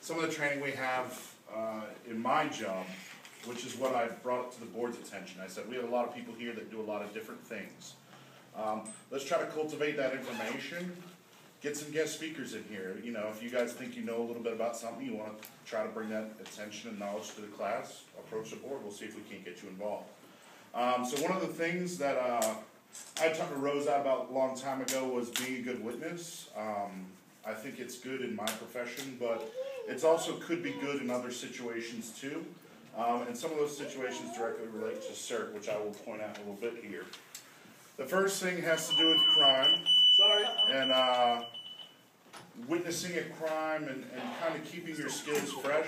some of the training we have in my job, which is what I've brought to the board's attention. I said, we have a lot of people here that do a lot of different things. Let's try to cultivate that information. Get some guest speakers in here. You know, if you guys think you know a little bit about something, you want to try to bring that attention and knowledge to the class, approach the board. We'll see if we can't get you involved. So one of the things that I talked to Rose about a long time ago was being a good witness. I think it's good in my profession, but it's also could be good in other situations too. And some of those situations directly relate to CERT, which I will point out a little bit here. The first thing has to do with crime. Sorry. And witnessing a crime and kind of keeping your skills fresh.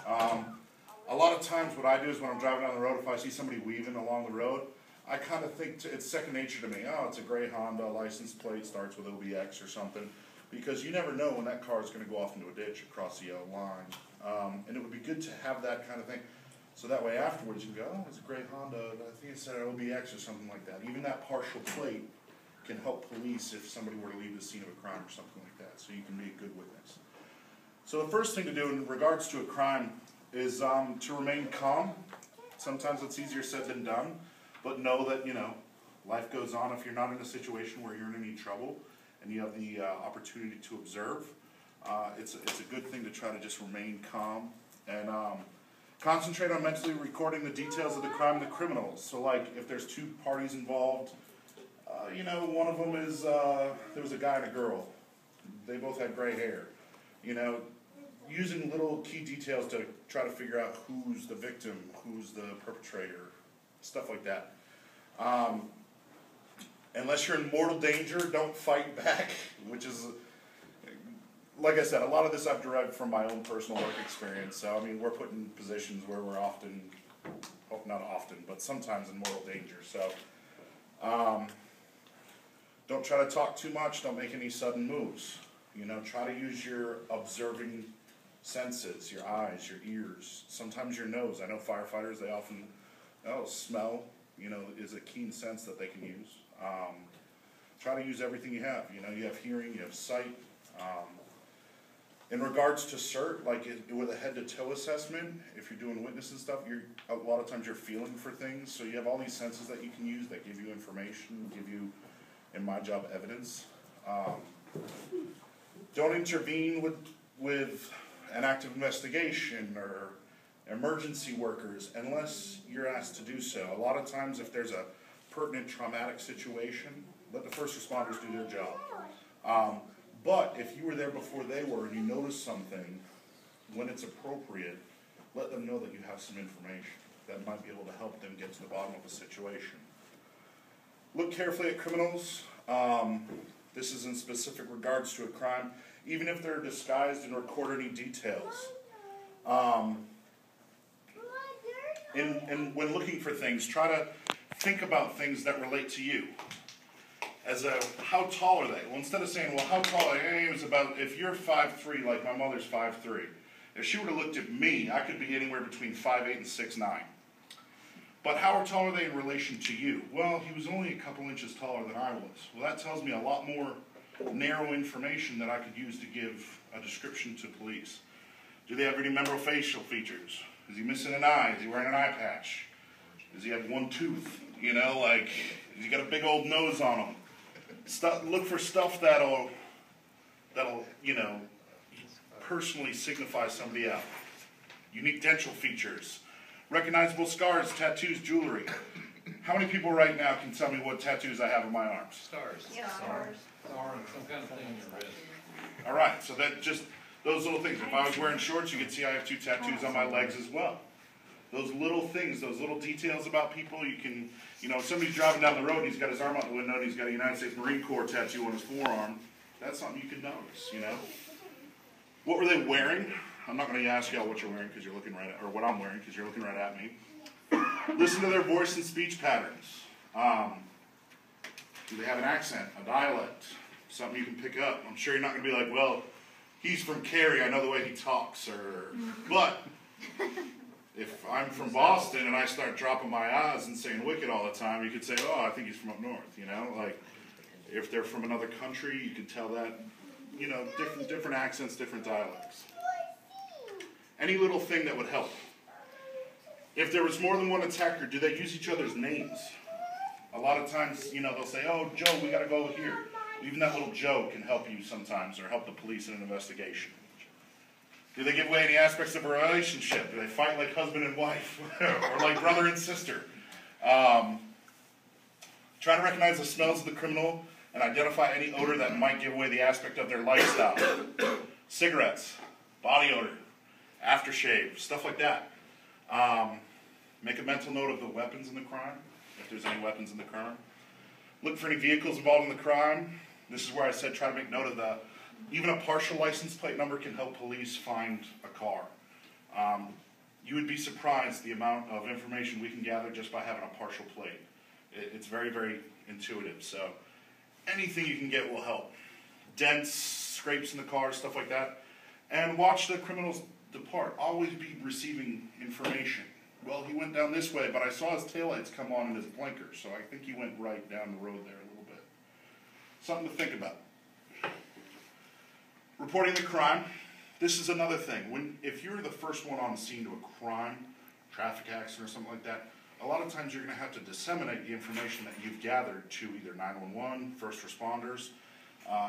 A lot of times what I do is when I'm driving down the road, if I see somebody weaving along the road, I kind of think it's second nature to me. Oh, it's a gray Honda, license plate starts with OBX or something. Because you never know when that car is going to go off into a ditch across the yellow line. And it would be good to have that kind of thing. So that way afterwards you can go, oh, it's a gray Honda, I think it said OBX or something like that. Even that partial plate can help police if somebody were to leave the scene of a crime or something like that. So you can be a good witness. So the first thing to do in regards to a crime is to remain calm. Sometimes it's easier said than done. But know that, you know, life goes on. If you're not in a situation where you're in any trouble and you have the opportunity to observe, it's a good thing to try to just remain calm and concentrate on mentally recording the details of the crime and the criminals. So like if there's two parties involved, you know, one of them is, there was a guy and a girl. They both had gray hair. You know, using little key details to try to figure out who's the victim, who's the perpetrator, stuff like that. Unless you're in mortal danger, don't fight back, which is, like I said, a lot of this I've derived from my own personal work experience. So, I mean, we're put in positions where we're often, well, not often, but sometimes in mortal danger. So, don't try to talk too much. Don't make any sudden moves. You know, try to use your observing senses, your eyes, your ears, sometimes your nose. I know firefighters, they often, smell, you know, is a keen sense that they can use. Try to use everything you have. You know, you have hearing, you have sight. In regards to CERT, like with a head-to-toe assessment, if you're doing witness and stuff, a lot of times you're feeling for things. So you have all these senses that you can use that give you information, give you, in my job, evidence. Don't intervene with an active investigation or emergency workers unless you're asked to do so. A lot of times if there's a pertinent traumatic situation, let the first responders do their job. But if you were there before they were and you notice something, when it's appropriate, let them know that you have some information that might be able to help them get to the bottom of a situation. Look carefully at criminals. This is in specific regards to a crime. Even if they're disguised and record any details. And when looking for things, try to think about things that relate to you. How tall are they? Well, instead of saying, well, how tall are they? It was about, if you're 5'3", like my mother's 5'3", if she would have looked at me, I could be anywhere between 5'8" and 6'9". But how tall are they in relation to you? Well, he was only a couple inches taller than I was. Well, that tells me a lot more narrow information that I could use to give a description to police. Do they have any memorable facial features? Is he missing an eye? Is he wearing an eye patch? Does he have one tooth? You know, like, has he got a big old nose on him? Look for stuff that'll, you know, personally signify somebody out. Unique dental features. Recognizable scars, tattoos, jewelry. How many people right now can tell me what tattoos I have on my arms? Stars. Yeah. Stars. Star and some kind of thing in your wrist. All right, so that just, those little things. If I was wearing shorts, you could see I have 2 tattoos on my legs as well. Those little things, those little details about people, you can, you know, if somebody's driving down the road and he's got his arm out the window and he's got a United States Marine Corps tattoo on his forearm, that's something you can notice, you know. What were they wearing? I'm not going to ask y'all what you're wearing because you're looking right at, or what I'm wearing because you're looking right at me. Listen to their voice and speech patterns. Do they have an accent, a dialect, something you can pick up? I'm sure you're not going to be like, well, he's from Cary, I know the way he talks, but if I'm from Boston and I start dropping my eyes and saying wicked all the time, you could say, oh, I think he's from up north, you know? Like, if they're from another country, you could tell that, you know, different accents, different dialects. Any little thing that would help. If there was more than one attacker, do they use each other's names? A lot of times, they'll say, oh, Joe, we got to go here. Even that little Joe can help you sometimes, or help the police in an investigation. Do they give away any aspects of a relationship? Do they fight like husband and wife, or like brother and sister? Try to recognize the smells of the criminal and identify any odor that might give away the aspect of their lifestyle. Cigarettes, body odor, aftershave, stuff like that. Make a mental note of the weapons in the crime, if there's any weapons in the crime. Look for any vehicles involved in the crime. This is where I said try to make note of even a partial license plate number can help police find a car. You would be surprised the amount of information we can gather just by having a partial plate. It's very, very intuitive, so anything you can get will help. Dents, scrapes in the car, stuff like that. And watch the criminals depart. Always be receiving information. Well, he went down this way, but I saw his taillights come on in his blinker, so I think he went right down the road there a little bit. Something to think about. Reporting the crime. This is another thing. If you're the first one on scene to a crime, traffic accident or something like that, a lot of times you're going to have to disseminate the information that you've gathered to either 911, first responders.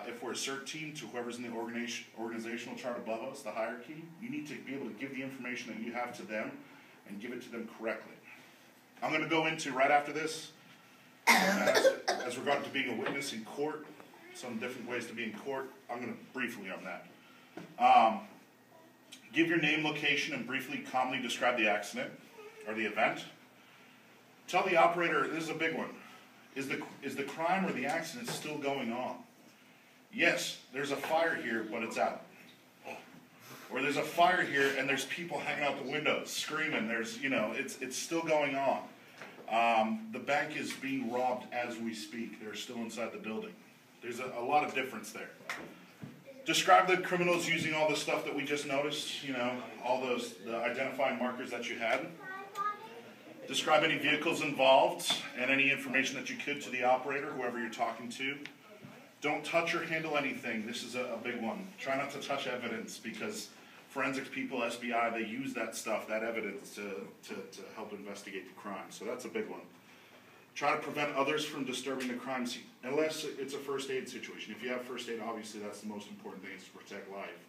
If we're a CERT team, to whoever's in the organizational chart above us, the hierarchy, you need to be able to give the information that you have to them and give it to them correctly. I'm going to go into, right after this, as regard to being a witness in court, some different ways to be in court. I'm going to briefly on that. Give your name, location, and briefly, calmly describe the accident or the event. Tell the operator, this is a big one, is the crime or the accident still going on? Yes, there's a fire here, but it's out. Or there's a fire here and there's people hanging out the windows, screaming, it's still going on. The bank is being robbed as we speak. They're still inside the building. There's a lot of difference there. Describe the criminals using all the stuff that we just noticed, all the identifying markers that you had. Describe any vehicles involved and any information that you could to the operator, whoever you're talking to. Don't touch or handle anything. This is a big one. Try not to touch evidence because forensics people, SBI, they use that stuff, that evidence to help investigate the crime. So that's a big one. Try to prevent others from disturbing the crime scene, unless it's a first aid situation. If you have first aid, obviously that's the most important thing, is to protect life.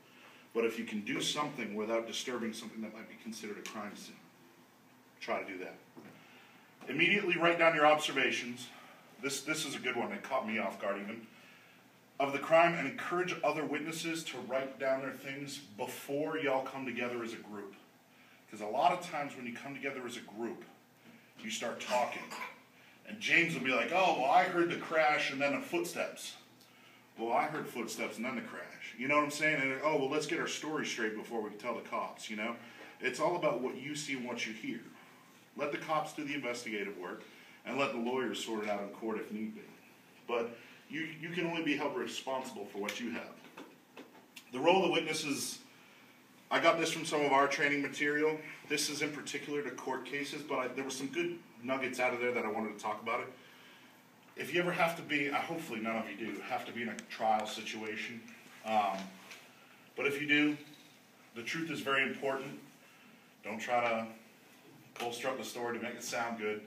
But if you can do something without disturbing something that might be considered a crime scene, try to do that. Immediately write down your observations. This is a good one. It caught me off guard even. Of the crime, and encourage other witnesses to write down their things before y'all come together as a group. Because a lot of times when you come together as a group, you start talking. And James will be like, oh, well, I heard the crash and then the footsteps. Well, I heard footsteps and then the crash. You know what I'm saying? And, oh, well, let's get our story straight before we tell the cops, It's all about what you see and what you hear. Let the cops do the investigative work, and let the lawyers sort it out in court if need be. But you can only be held responsible for what you have. The role of the witnesses, I got this from some of our training material. This is in particular to court cases, but there were some good nuggets out of there that I wanted to talk about it. If you ever have to be, hopefully none of you do, have to be in a trial situation. But if you do, the truth is very important. Don't try to bolster up the story to make it sound good,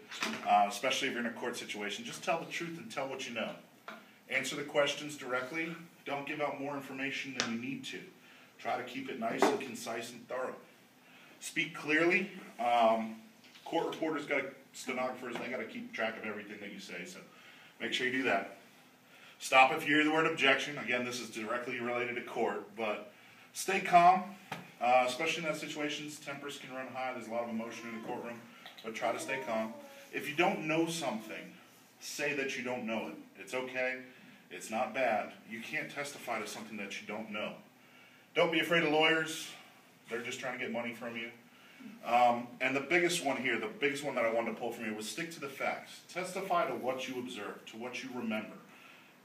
especially if you're in a court situation. Just tell the truth and tell what you know. Answer the questions directly. Don't give out more information than you need to. Try to keep it nice and concise and thorough. Speak clearly. Court reporters stenographers, they got to keep track of everything that you say, so make sure you do that. Stop if you hear the word objection. Again, this is directly related to court, but stay calm, especially in that situation. Tempers can run high. There's a lot of emotion in the courtroom, but try to stay calm. If you don't know something, say that you don't know it. It's okay. It's not bad. You can't testify to something that you don't know. Don't be afraid of lawyers. They're just trying to get money from you. And the biggest one here, the biggest one that I wanted to pull from you was stick to the facts. Testify to what you observed, to what you remember.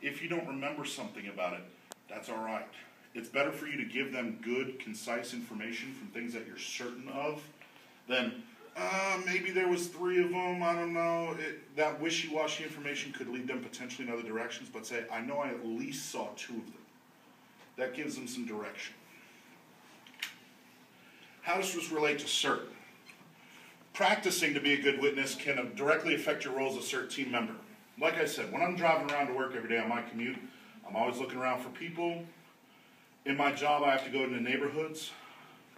If you don't remember something about it, that's all right. It's better for you to give them good, concise information from things that you're certain of than, maybe there was 3 of them, I don't know. That wishy-washy information could lead them potentially in other directions, but say, I know I at least saw 2 of them. That gives them some direction. How does this relate to CERT? Practicing to be a good witness can directly affect your role as a CERT team member. Like I said, when I'm driving around to work every day on my commute, I'm always looking around for people. In my job, I have to go into neighborhoods,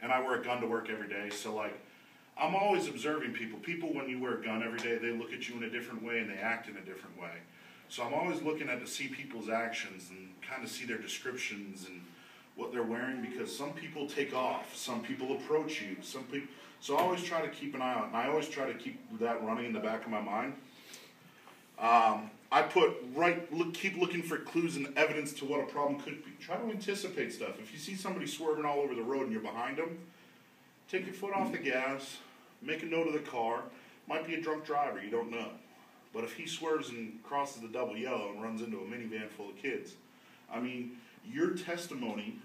and I wear a gun to work every day. So, like, I'm always observing people. People, when you wear a gun every day, they look at you in a different way, and they act in a different way. So I'm always looking to see people's actions and kind of see their descriptions and what they're wearing, because some people take off, some people approach you, so I always try to keep an eye on it, and I always try to keep that running in the back of my mind. I keep looking for clues and evidence to what a problem could be. Try to anticipate stuff. If you see somebody swerving all over the road and you're behind them, take your foot off the gas, make a note of the car. Might be a drunk driver, you don't know. But if he swerves and crosses the double yellow and runs into a minivan full of kids, I mean, your testimony,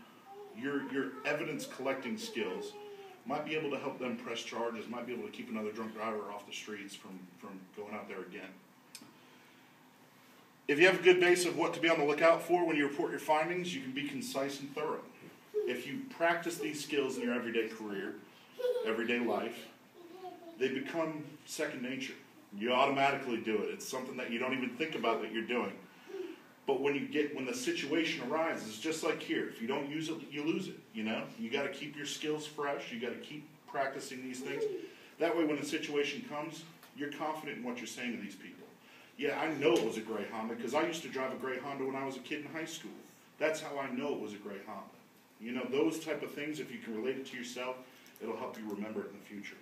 your evidence collecting skills might be able to help them press charges, might be able to keep another drunk driver off the streets from going out there again. If you have a good base of what to be on the lookout for when you report your findings, you can be concise and thorough. If you practice these skills in your everyday career, everyday life, they become second nature. You automatically do it. It's something that you don't even think about that you're doing. But when the situation arises, just like here, if you don't use it, you lose it, you know? You got to keep your skills fresh. You got to keep practicing these things. That way when the situation comes, you're confident in what you're saying to these people. Yeah, I know it was a gray Honda because I used to drive a gray Honda when I was a kid in high school. That's how I know it was a gray Honda. You know, those type of things, if you can relate it to yourself, it'll help you remember it in the future.